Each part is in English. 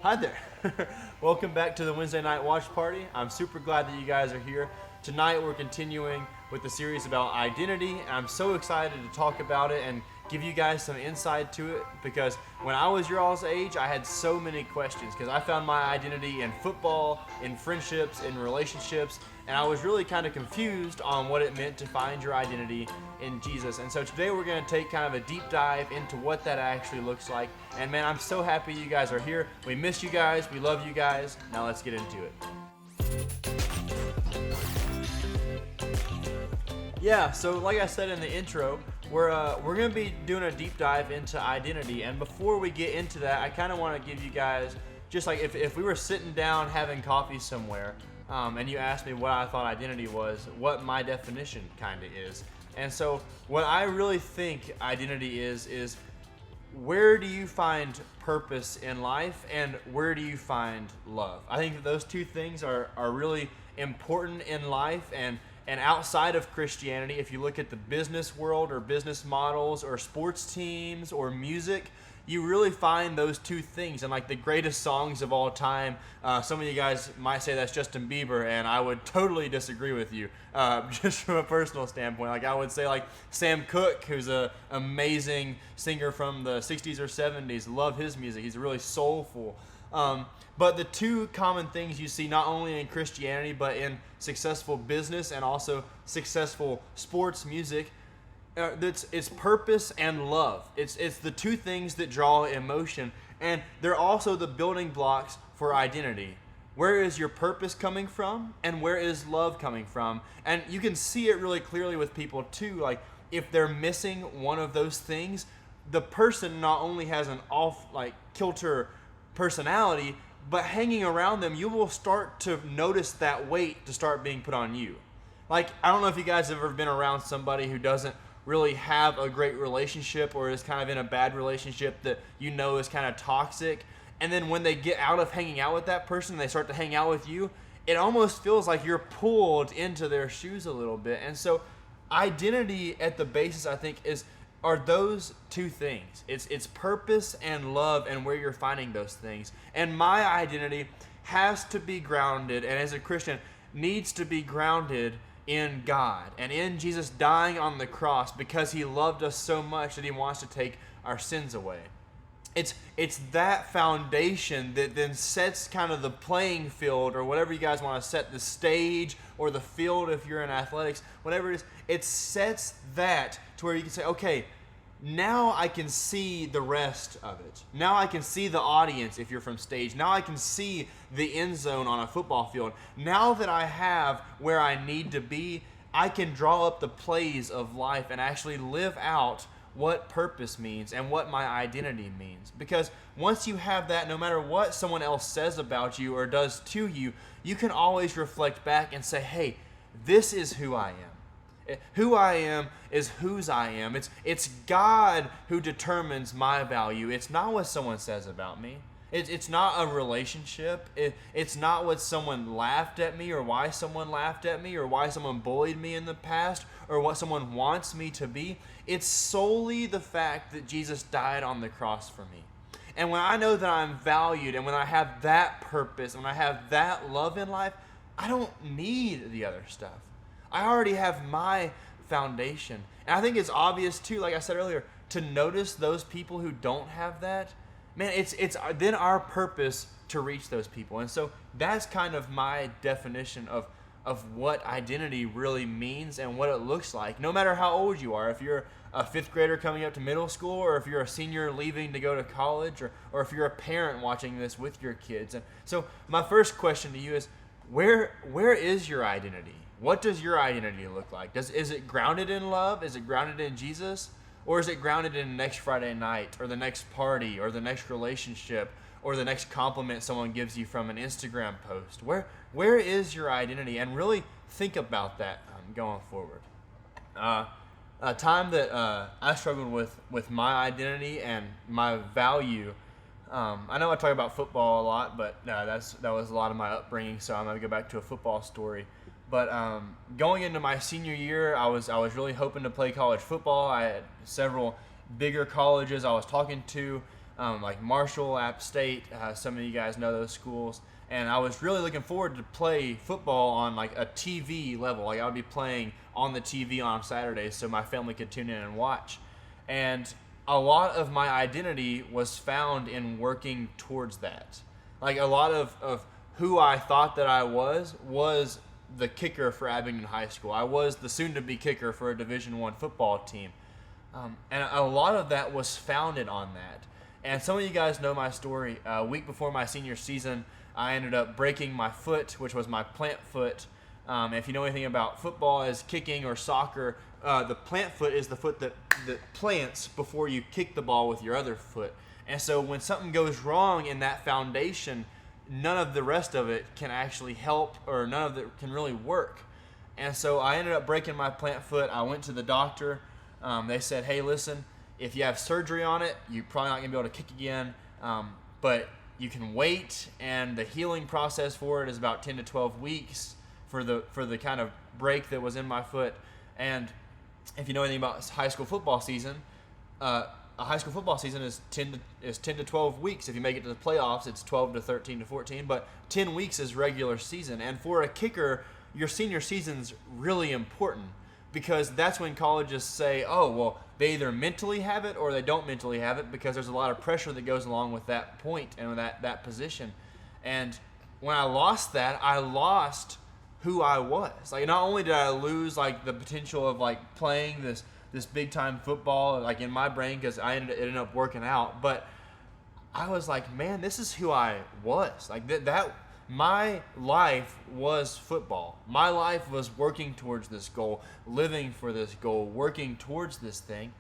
Hi there. Welcome back to the Wednesday Night Watch Party. I'm super glad that you guys are here. Tonight we're continuing with the series about identity, and I'm so excited to talk about it and give you guys some insight to it because when I was your all's age, I had so many questions because I found my identity in football, in friendships, in relationships, and I was really kind of confused on what it meant to find your identity in Jesus. And so today we're going to take kind of a deep dive into what that actually looks like. And man, I'm so happy you guys are here. We miss you guys. We love you guys. Now let's get into it. Yeah, so like I said in the intro, we're going to be doing a deep dive into identity. And before we get into that, I kind of want to give you guys, just like if we were sitting down having coffee somewhere, and you asked me what I thought identity was, what my definition kind of is. And so what I really think identity is where do you find purpose in life and where do you find love? I think that those two things are really important in life and outside of Christianity. If you look at the business world or business models or sports teams or music, you really find those two things. And like the greatest songs of all time, some of you guys might say that's Justin Bieber, and I would totally disagree with you, just from a personal standpoint. Like I would say like Sam Cooke, who's an amazing singer from the 60s or 70s, love his music. He's really soulful. But the two common things you see not only in Christianity but in successful business and also successful sports music, it's purpose and love. It's the two things that draw emotion, and they're also the building blocks for identity. Where is your purpose coming from, and where is love coming from? And you can see it really clearly with people too. Like if they're missing one of those things, the person not only has an off like kilter personality, but hanging around them, you will start to notice that weight to start being put on you. Like I don't know if you guys have ever been around somebody who doesn't really have a great relationship or is kind of in a bad relationship that you know is kind of toxic, and then when they get out of hanging out with that person and they start to hang out with you, it almost feels like you're pulled into their shoes a little bit. And so identity at the basis, I think, are those two things. It's purpose and love and where you're finding those things. And my identity has to be grounded, and as a Christian needs to be grounded in God and in Jesus dying on the cross because he loved us so much that he wants to take our sins away. It's that foundation that then sets kind of the playing field, or whatever you guys want to set, the stage or the field if you're in athletics, whatever it is, it sets that to where you can say, okay, now I can see the rest of it. Now I can see the audience if you're from stage. Now I can see the end zone on a football field. Now that I have where I need to be, I can draw up the plays of life and actually live out what purpose means and what my identity means. Because once you have that, no matter what someone else says about you or does to you, you can always reflect back and say, hey, this is who I am. Who I am is whose I am. It's God who determines my value. It's not what someone says about me. It's not a relationship. It's not what someone laughed at me or why someone laughed at me or why someone bullied me in the past or what someone wants me to be. It's solely the fact that Jesus died on the cross for me. And when I know that I'm valued and when I have that purpose and when I have that love in life, I don't need the other stuff. I already have my foundation. And I think it's obvious too, like I said earlier, to notice those people who don't have that. Man, it's then our purpose to reach those people. And so that's kind of my definition of what identity really means and what it looks like, no matter how old you are. If you're a fifth grader coming up to middle school, or if you're a senior leaving to go to college, or if you're a parent watching this with your kids. And so my first question to you is, where is your identity? What does your identity look like? Is it grounded in love? Is it grounded in Jesus? Or is it grounded in next Friday night or the next party or the next relationship or the next compliment someone gives you from an Instagram post? Where is your identity? And really think about that going forward. A time that I struggled with my identity and my value. I know I talk about football a lot, but that was a lot of my upbringing, so I'm going to go back to a football story. But going into my senior year, I was really hoping to play college football. I had several bigger colleges I was talking to. like Marshall, App State. Some of you guys know those schools. And I was really looking forward to play football on like a TV level. Like I would be playing on the TV on Saturdays so my family could tune in and watch. And a lot of my identity was found in working towards that. Like a lot of who I thought that I was the kicker for Abingdon High School. I was the soon-to-be kicker for a Division I football team. And a lot of that was founded on that. And some of you guys know my story. A week before my senior season, I ended up breaking my foot, which was my plant foot. If you know anything about football as kicking or soccer, the plant foot is the foot that plants before you kick the ball with your other foot. And so when something goes wrong in that foundation, none of the rest of it can actually help, or none of it can really work. And so I ended up breaking my plant foot. I went to the doctor. They said, hey, listen, if you have surgery on it, you're probably not going to be able to kick again. But you can wait, and the healing process for it is about 10 to 12 weeks for the kind of break that was in my foot. And if you know anything about high school football season, a high school football season is 10 to 12 weeks. If you make it to the playoffs, it's 12 to 13 to 14. But 10 weeks is regular season. And for a kicker, your senior season's really important, because that's when colleges say, oh, well, they either mentally have it or they don't mentally have it, because there's a lot of pressure that goes along with that point and with that position. And when I lost that, I lost who I was. Like, not only did I lose like the potential of like playing this big time football like in my brain, because I ended up working out, but I was like, man, this is who I was. Like that my life was football. My life was working towards this goal, living for this goal, working towards this thing.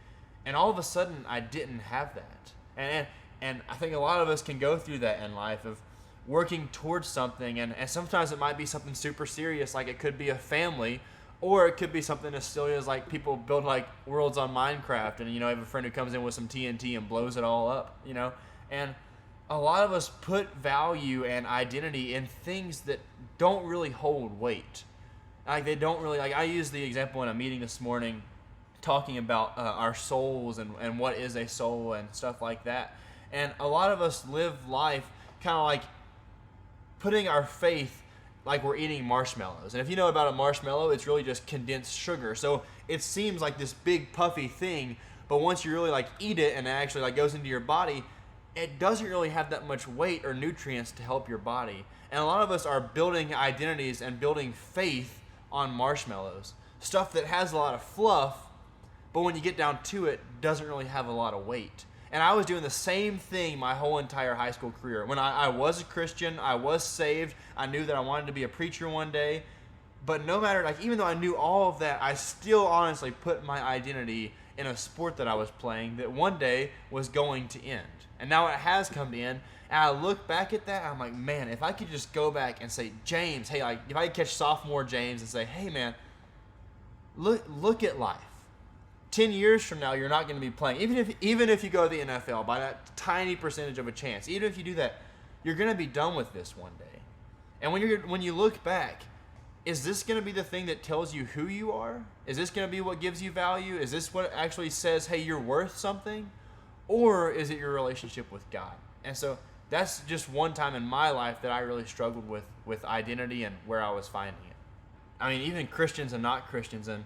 And all of a sudden, I didn't have that. And I think a lot of us can go through that in life of working towards something. And sometimes it might be something super serious, like it could be a family, or it could be something as silly as like people build like worlds on Minecraft, and I have a friend who comes in with some TNT and blows it all up, And a lot of us put value and identity in things that don't really hold weight. Like they don't really, like I used the example in a meeting this morning talking about our souls and what is a soul and stuff like that. And a lot of us live life kind of like putting our faith like we're eating marshmallows. And if you know about a marshmallow, it's really just condensed sugar. So it seems like this big puffy thing, but once you really like eat it and it actually like goes into your body, it doesn't really have that much weight or nutrients to help your body. And a lot of us are building identities and building faith on marshmallows. Stuff that has a lot of fluff, but when you get down to it, doesn't really have a lot of weight. And I was doing the same thing my whole entire high school career. When I was a Christian, I was saved, I knew that I wanted to be a preacher one day. But no matter, like, even though I knew all of that, I still honestly put my identity in a sport that I was playing that one day was going to end. And now it has come to end. And I look back at that, and I'm like, man, if I could just go back and say, James, hey, like, if I could catch sophomore James and say, hey, man, look at life. 10 years from now, you're not going to be playing. Even if you go to the NFL by that tiny percentage of a chance, even if you do that, you're going to be done with this one day. And when you look back, is this going to be the thing that tells you who you are? Is this going to be what gives you value? Is this what actually says, hey, you're worth something? Or is it your relationship with God? And so that's just one time in my life that I really struggled with identity and where I was finding it. I mean, even Christians and not Christians, and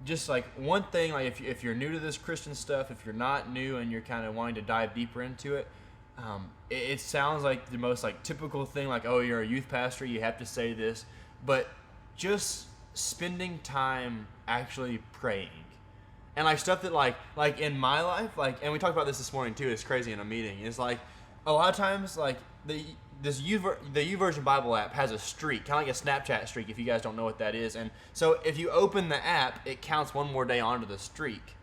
just like one thing, like if you're new to this Christian stuff, if you're not new and you're kind of wanting to dive deeper into it, it sounds like the most like typical thing, like, oh, you're a youth pastor, you have to say this, but just spending time actually praying. And like stuff that like in my life, like, and we talked about this morning too, it's crazy in a meeting, is like a lot of times like the YouVersion Bible app has a streak, kind of like a Snapchat streak, if you guys don't know what that is. And so if you open the app, it counts one more day onto the streak.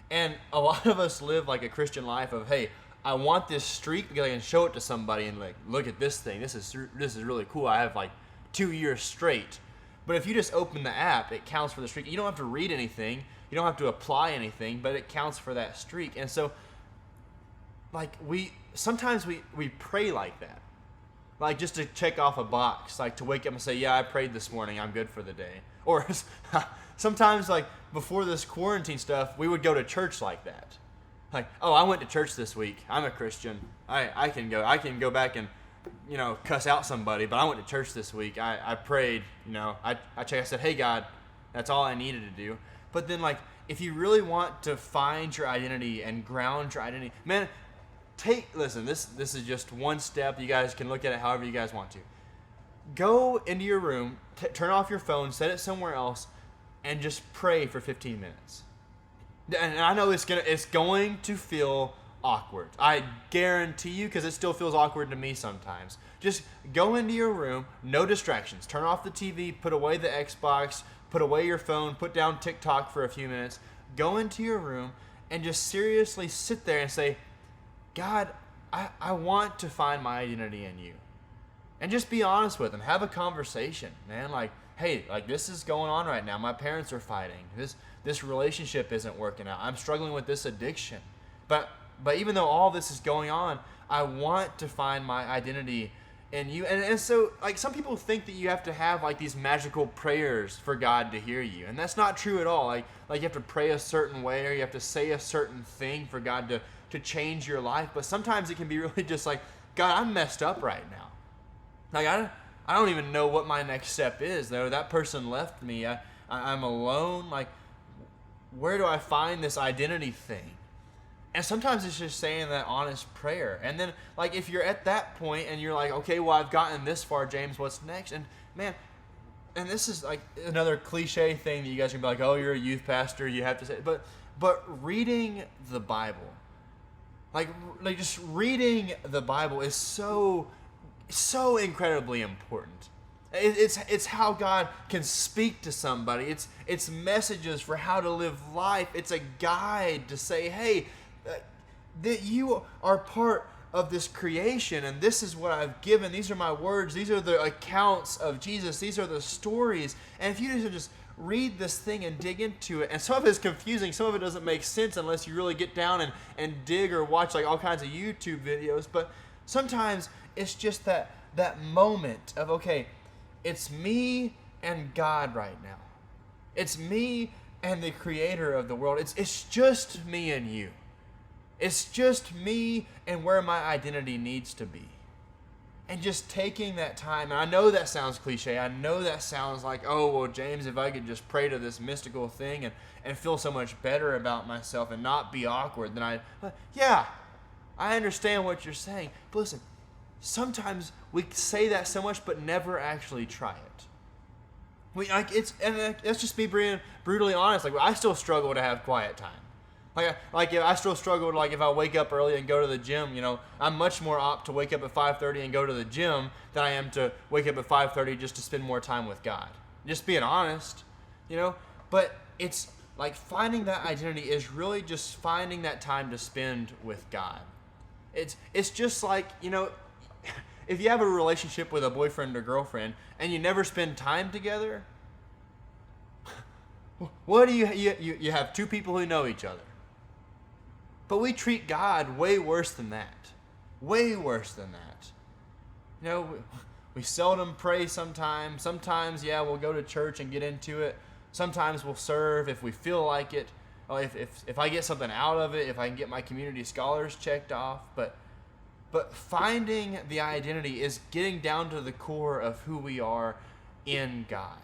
And a lot of us live like a Christian life of, hey, I want this streak because I can show it to somebody and like, look at this thing. This is really cool. I have like 2 years straight. But if you just open the app, it counts for the streak. You don't have to read anything. You don't have to apply anything, but it counts for that streak. And so like sometimes we pray like that. Like just to check off a box, like to wake up and say, yeah, I prayed this morning, I'm good for the day. Or sometimes like before this quarantine stuff, we would go to church like that. Like, oh, I went to church this week. I'm a Christian. I can go back and, cuss out somebody, but I went to church this week. I prayed, I checked, I said, hey, God, that's all I needed to do. But then, like, if you really want to find your identity and ground your identity, man, listen, this is just one step. You guys can look at it however you guys want to. Go into your room, turn off your phone, set it somewhere else, and just pray for 15 minutes. And I know it's going to feel awkward. I guarantee you, because it still feels awkward to me sometimes. Just go into your room, no distractions. Turn off the TV, put away the Xbox, put away your phone, put down TikTok for a few minutes. Go into your room and just seriously sit there and say, God, I want to find my identity in you. And just be honest with him. Have a conversation, man. Like, hey, like, this is going on right now. My parents are fighting. This relationship isn't working out. I'm struggling with this addiction. But even though all this is going on, I want to find my identity in you. And so, like, some people think that you have to have, like, these magical prayers for God to hear you. And that's not true at all. Like you have to pray a certain way, or you have to say a certain thing for God to change your life. But sometimes it can be really just like, God, I'm messed up right now. Like, I don't even know what my next step is, though. That person left me. I'm alone. Like, where do I find this identity thing? And sometimes it's just saying that honest prayer. And then, like, if you're at that point and you're like, okay, well, I've gotten this far, James, what's next? And, man, and this is, like, another cliche thing that you guys can be like, oh, you're a youth pastor, you have to say, but reading the Bible, like just reading the Bible is so incredibly important. It's how God can speak to somebody. It's messages for how to live life. It's a guide to say, hey, that you are part of this creation, and this is what I've given. These are my words. These are the accounts of Jesus. These are the stories. And if you just read this thing and dig into it, and some of it's confusing, some of it doesn't make sense unless you really get down and dig or watch, like, all kinds of YouTube videos, but sometimes it's just that moment of, okay, it's me and God right now. It's me and the creator of the world. It's just me and you. It's just me and where my identity needs to be. And just taking that time, and I know that sounds cliche. I know that sounds like, oh, well, James, if I could just pray to this mystical thing and feel so much better about myself and not be awkward, then yeah, I understand what you're saying. But listen, sometimes we say that so much, but never actually try it. Let's just be brutally honest. Like, I still struggle to have quiet time. Like I still struggle to, like, if I wake up early and go to the gym, I'm much more apt to wake up at 5:30 and go to the gym than I am to wake up at 5:30 just to spend more time with God. Just being honest, But it's like finding that identity is really just finding that time to spend with God. It's just like, if you have a relationship with a boyfriend or girlfriend and you never spend time together, what do you have two people who know each other. But we treat God way worse than that. Way worse than that. We seldom pray sometimes. Sometimes, yeah, we'll go to church and get into it. Sometimes we'll serve if we feel like it. If I get something out of it, if I can get my community scholars checked off. But finding the identity is getting down to the core of who we are in God.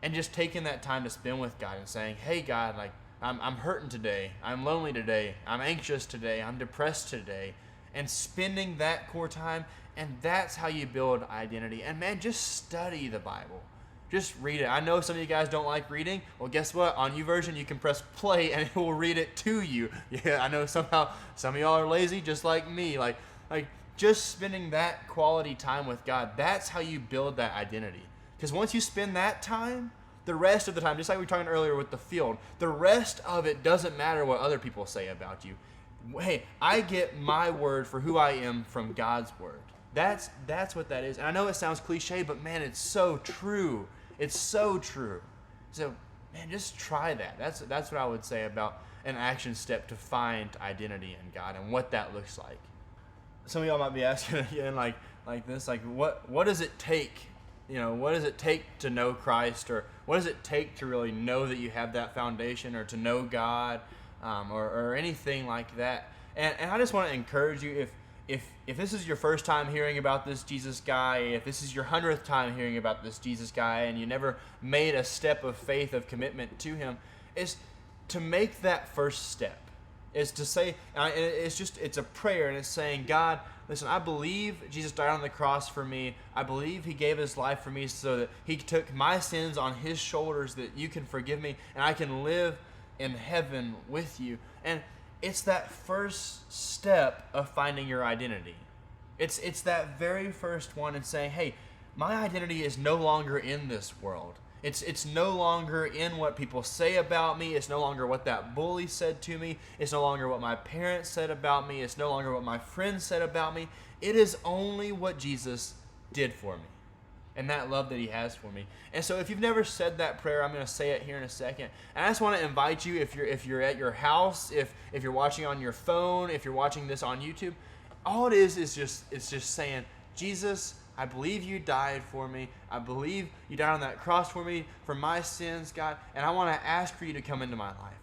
And just taking that time to spend with God and saying, hey, God, like, I'm hurting today. I'm lonely today. I'm anxious today. I'm depressed today. And spending that core time, and that's how you build identity. And man, just study the Bible. Just read it. I know some of you guys don't like reading. Well, guess what? On YouVersion, you can press play and it will read it to you. Yeah, I know somehow some of y'all are lazy just like me. Like just spending that quality time with God, that's how you build that identity. Because once you spend that time, the rest of the time, just like we were talking earlier with the field, the rest of it doesn't matter what other people say about you. Hey, I get my word for who I am from God's word. That's what that is. And I know it sounds cliche, but man, it's so true. It's so true. So, man, just try that. That's what I would say about an action step to find identity in God and what that looks like. Some of y'all might be asking again, like this, like what does it take? What does it take to know Christ, or what does it take to really know that you have that foundation, or to know God? or anything like that. And I just want to encourage you, if this is your first time hearing about this Jesus guy, if this is your 100th time hearing about this Jesus guy, and you never made a step of faith, of commitment to him, is to make that first step. Is to say, it's a prayer, and it's saying, God, listen, I believe Jesus died on the cross for me. I believe he gave his life for me so that he took my sins on his shoulders, that you can forgive me, and I can live in heaven with you. And it's that first step of finding your identity. It's that very first one, and saying, hey, my identity is no longer in this world. It's no longer in what people say about me. It's no longer what that bully said to me. It's no longer what my parents said about me. It's no longer what my friends said about me. It is only what Jesus did for me and that love that he has for me. And so if you've never said that prayer, I'm going to say it here in a second. And I just want to invite you, if you're at your house, if you're watching on your phone, if you're watching this on YouTube, all it is just saying, Jesus, I believe you died for me. I believe you died on that cross for me, for my sins, God, and I want to ask for you to come into my life.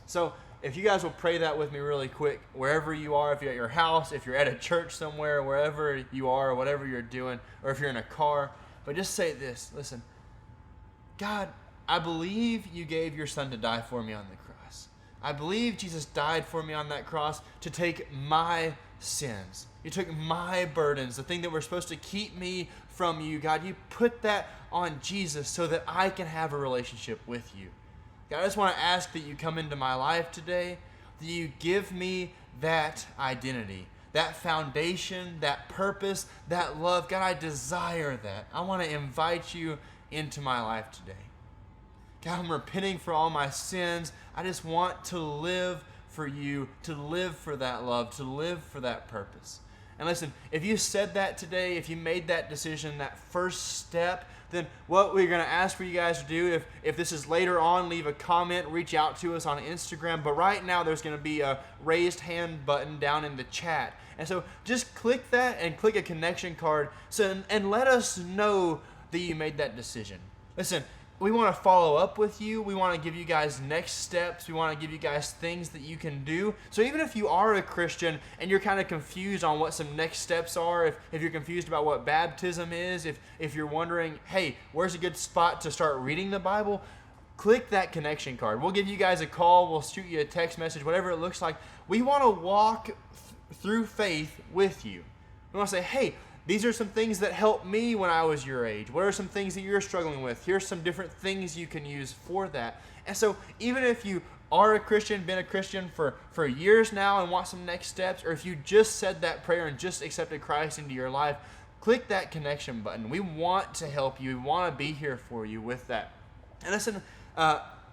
So if you guys will pray that with me really quick, wherever you are, if you're at your house, if you're at a church somewhere, wherever you are, or whatever you're doing, or if you're in a car, but just say this, listen, God, I believe you gave your son to die for me on the cross. I believe Jesus died for me on that cross to take my sins. You took my burdens, the thing that were supposed to keep me from you, God. You put that on Jesus so that I can have a relationship with you. God, I just want to ask that you come into my life today, that you give me that identity, that foundation, that purpose, that love. God, I desire that. I want to invite you into my life today. God, I'm repenting for all my sins. I just want to live for you, to live for that love, to live for that purpose. And listen, if you said that today, if you made that decision, that first step, then what we're going to ask for you guys to do, if this is later on, leave a comment, reach out to us on Instagram. But right now, there's going to be a raised hand button down in the chat. And so just click that and click a connection card and let us know that you made that decision. Listen, we want to follow up with you. We want to give you guys next steps. We want to give you guys things that you can do. So even if you are a Christian and you're kind of confused on what some next steps are, if you're confused about what baptism is, if you're wondering, hey, where's a good spot to start reading the Bible, click that connection card. We'll give you guys a call. We'll shoot you a text message, whatever it looks like. We want to walk through faith with you. We want to say, hey, these are some things that helped me when I was your age. What are some things that you're struggling with? Here's some different things you can use for that. And so even if you are a Christian, been a Christian for years now and want some next steps, or if you just said that prayer and just accepted Christ into your life, click that connection button. We want to help you. We want to be here for you with that. And listen,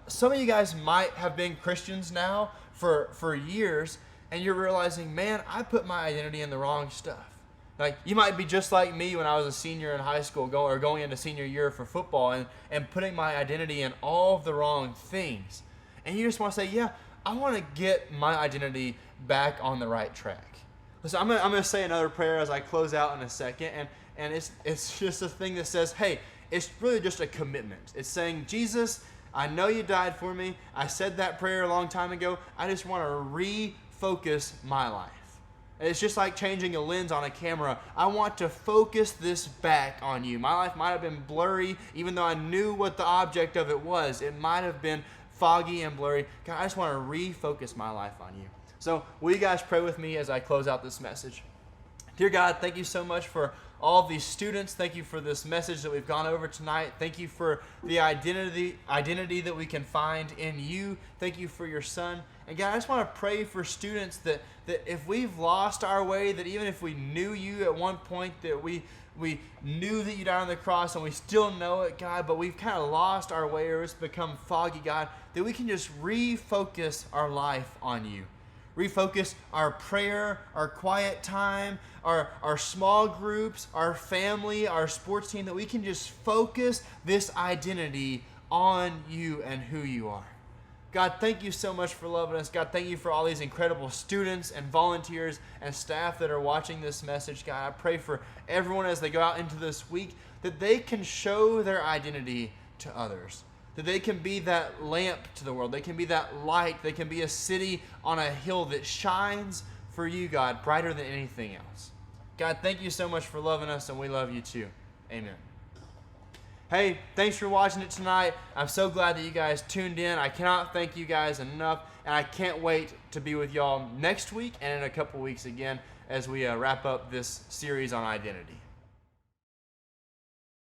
some of you guys might have been Christians now for years, and you're realizing, man, I put my identity in the wrong stuff. Like, you might be just like me when I was a senior in high school, going into senior year for football, and putting my identity in all of the wrong things. And you just want to say, yeah, I want to get my identity back on the right track. Listen, I'm gonna say another prayer as I close out in a second, and it's just a thing that says, hey, it's really just a commitment. It's saying, Jesus, I know you died for me. I said that prayer a long time ago. I just want to refocus my life. It's just like changing a lens on a camera. I want to focus this back on you. My life might have been blurry, even though I knew what the object of it was. It might have been foggy and blurry. God, I just want to refocus my life on you. So will you guys pray with me as I close out this message? Dear God, thank you so much for all of these students. Thank you for this message that we've gone over tonight. Thank you for the identity that we can find in you. Thank you for your son. And God, I just want to pray for students that if we've lost our way, that even if we knew you at one point, that we knew that you died on the cross and we still know it, God, but we've kind of lost our way or it's become foggy, God, that we can just refocus our life on you. Refocus our prayer, our quiet time, our small groups, our family, our sports team, that we can just focus this identity on you and who you are. God, thank you so much for loving us. God, thank you for all these incredible students and volunteers and staff that are watching this message. God, I pray for everyone as they go out into this week that they can show their identity to others. that they can be that lamp to the world. They can be that light. They can be a city on a hill that shines for you, God, brighter than anything else. God, thank you so much for loving us, and we love you too. Amen. Hey, thanks for watching it tonight. I'm so glad that you guys tuned in. I cannot thank you guys enough, and I can't wait to be with y'all next week and in a couple weeks again as we wrap up this series on identity.